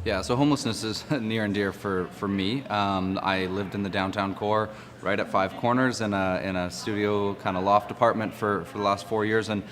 Yeah, so homelessness is near and dear for me. I lived in the downtown core, right at Five Corners, in a studio kind of loft apartment for the last 4 years, and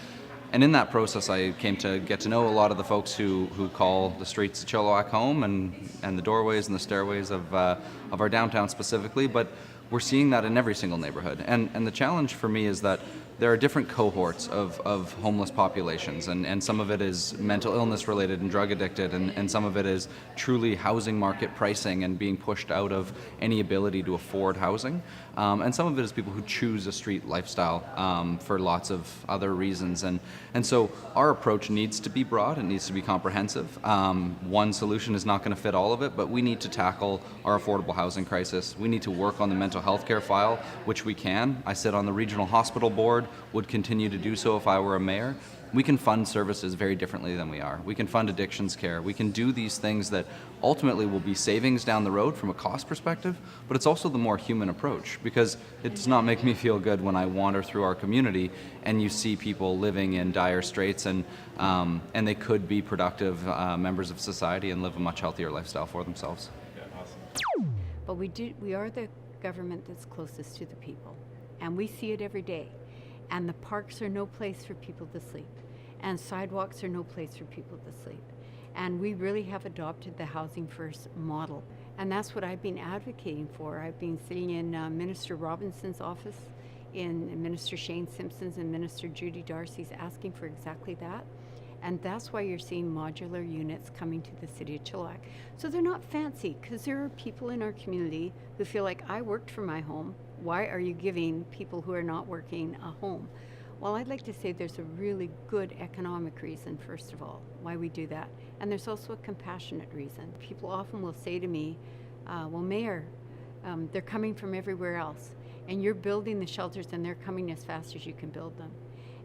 in that process, I came to get to know a lot of the folks who call the streets of Chilliwack home, and the doorways and the stairways of our downtown specifically. But we're seeing that in every single neighborhood, and the challenge for me is that there are different cohorts of homeless populations, and some of it is mental illness related and drug addicted, and some of it is truly housing market pricing and being pushed out of any ability to afford housing. And some of it is people who choose a street lifestyle for lots of other reasons. And so our approach needs to be broad, it needs to be comprehensive. One solution is not going to fit all of it, but we need to tackle our affordable housing crisis. We need to work on the mental health care file, which we can. I sit on the regional hospital board, would continue to do so if I were a mayor. We can fund services very differently than we are. We can fund addictions care. We can do these things that ultimately will be savings down the road from a cost perspective, but it's also the more human approach, because it does not make me feel good when I wander through our community and you see people living in dire straits, and they could be productive members of society and live a much healthier lifestyle for themselves. Yeah, awesome. But we are the government that's closest to the people, and we see it every day. And the parks are no place for people to sleep, and sidewalks are no place for people to sleep. And we really have adopted the housing first model, and that's what I've been advocating for. I've been sitting in Minister Robinson's office, in Minister Shane Simpson's and Minister Judy Darcy's, asking for exactly that. And that's why you're seeing modular units coming to the city of Chilliwack. So they're not fancy, because there are people in our community who feel like, I worked for my home. Why are you giving people who are not working a home? Well, I'd like to say there's a really good economic reason, first of all, why we do that. And there's also a compassionate reason. People often will say to me, well, Mayor, they're coming from everywhere else, and you're building the shelters and they're coming as fast as you can build them.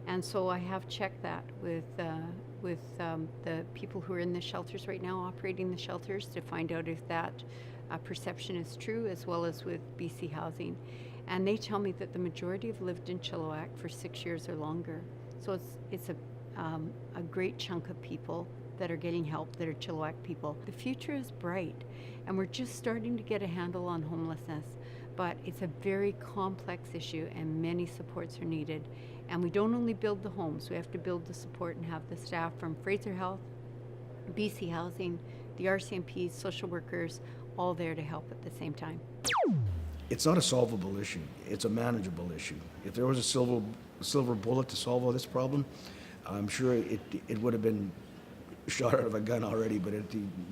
And so I have checked that with the people who are in the shelters right now, operating the shelters, to find out if that perception is true, as well as with BC Housing. And they tell me that the majority have lived in Chilliwack for 6 years or longer. So it's a great chunk of people that are getting help that are Chilliwack people. The future is bright, and we're just starting to get a handle on homelessness, but it's a very complex issue and many supports are needed. And we don't only build the homes, we have to build the support and have the staff from Fraser Health, BC Housing, the RCMP, social workers, all there to help at the same time. It's not a solvable issue, it's a manageable issue. If there was a silver bullet to solve all this problem, I'm sure it would have been shot out of a gun already, but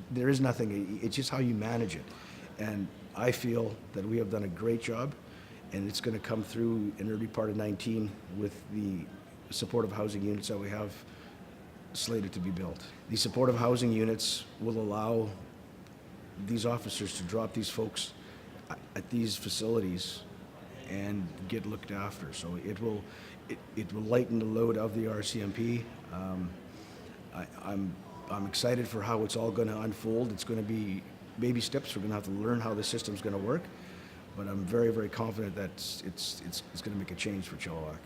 there is nothing. It's just how you manage it. And I feel that we have done a great job, and it's going to come through in early part of 19 with the supportive housing units that we have slated to be built. These supportive housing units will allow these officers to drop these folks at these facilities and get looked after. So it will lighten the load of the RCMP. I'm excited for how it's all going to unfold. It's going to be baby steps. We're going to have to learn how the system's going to work, but I'm very, very confident that it's going to make a change for Chilliwack.